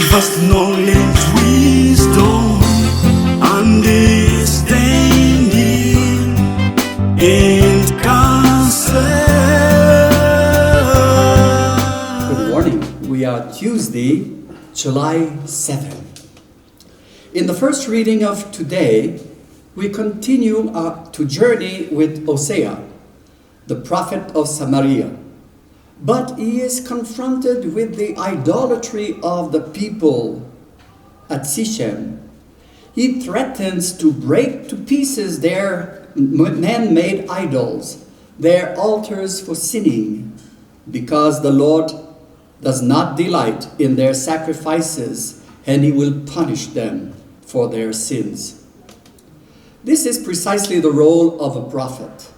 Give us knowledge, wisdom, understanding, and counsel. Good morning. We are Tuesday, July 7. In the first reading of today, we continue to journey with Hosea, the prophet of Samaria. But he is confronted with the idolatry of the people at Sichem. He threatens to break to pieces their man-made idols, their altars for sinning, because the Lord does not delight in their sacrifices, and he will punish them for their sins. This is precisely the role of a prophet.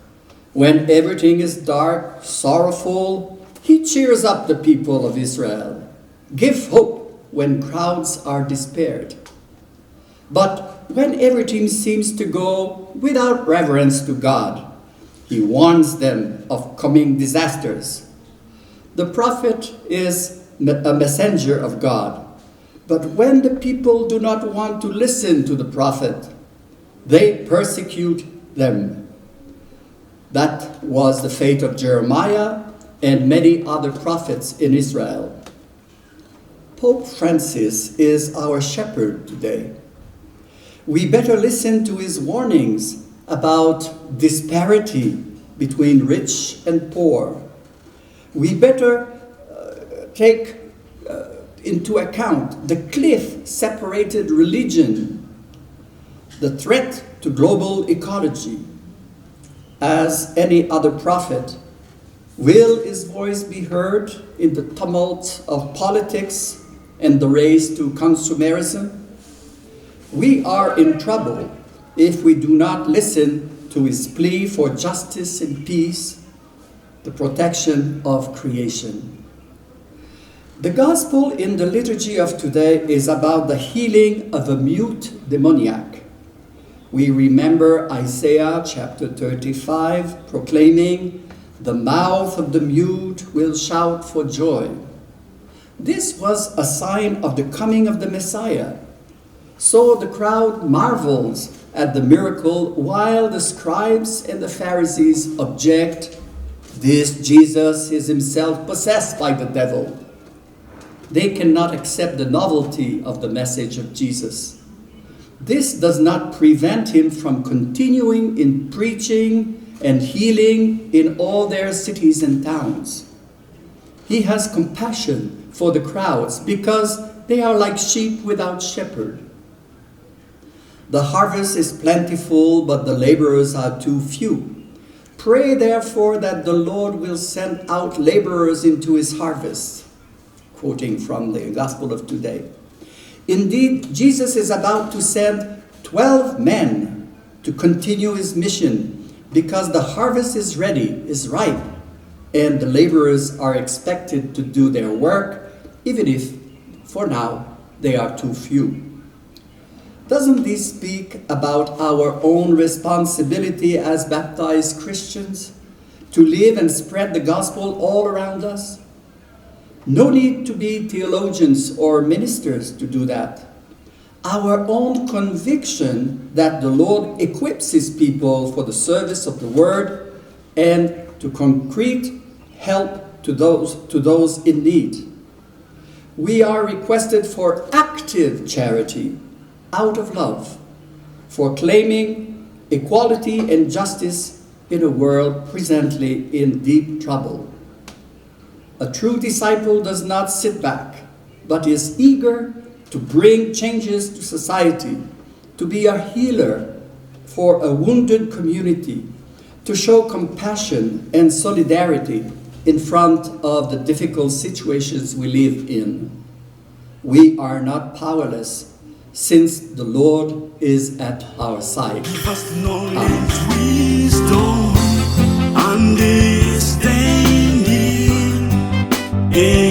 When everything is dark, sorrowful, he cheers up the people of Israel. Give hope when crowds are despaired. But when everything seems to go without reverence to God, he warns them of coming disasters. The prophet is a messenger of God. But when the people do not want to listen to the prophet, they persecute them. That was the fate of Jeremiah and many other prophets in Israel. Pope Francis is our shepherd today. We better listen to his warnings about disparity between rich and poor. We better take into account the cliff-separated religion, the threat to global ecology. As any other prophet, will his voice be heard in the tumult of politics and the race to consumerism? We are in trouble if we do not listen to his plea for justice and peace, the protection of creation. The gospel in the liturgy of today is about the healing of a mute demoniac. We remember Isaiah chapter 35 proclaiming, "The mouth of the mute will shout for joy." This was a sign of the coming of the Messiah. So the crowd marvels at the miracle while the scribes and the Pharisees object, "This Jesus is himself possessed by the devil." They cannot accept the novelty of the message of Jesus. This does not prevent him from continuing in preaching and healing in all their cities and towns. He has compassion for the crowds because they are like sheep without shepherd. The harvest is plentiful, but the laborers are too few. Pray therefore that the Lord will send out laborers into his harvest. Quoting from the Gospel of today. Indeed, Jesus is about to send 12 men to continue his mission because the harvest is ready, is ripe, and the laborers are expected to do their work, even if, for now, they are too few. Doesn't this speak about our own responsibility as baptized Christians to live and spread the gospel all around us? No need to be theologians or ministers to do that. Our own conviction that the Lord equips his people for the service of the word and to concrete help to those in need. We are requested for active charity out of love, for claiming equality and justice in a world presently in deep trouble. A true disciple does not sit back, but is eager to bring changes to society, to be a healer for a wounded community, to show compassion and solidarity in front of the difficult situations we live in. We are not powerless, since the Lord is at our side. Give us knowledge, wisdom, understanding, and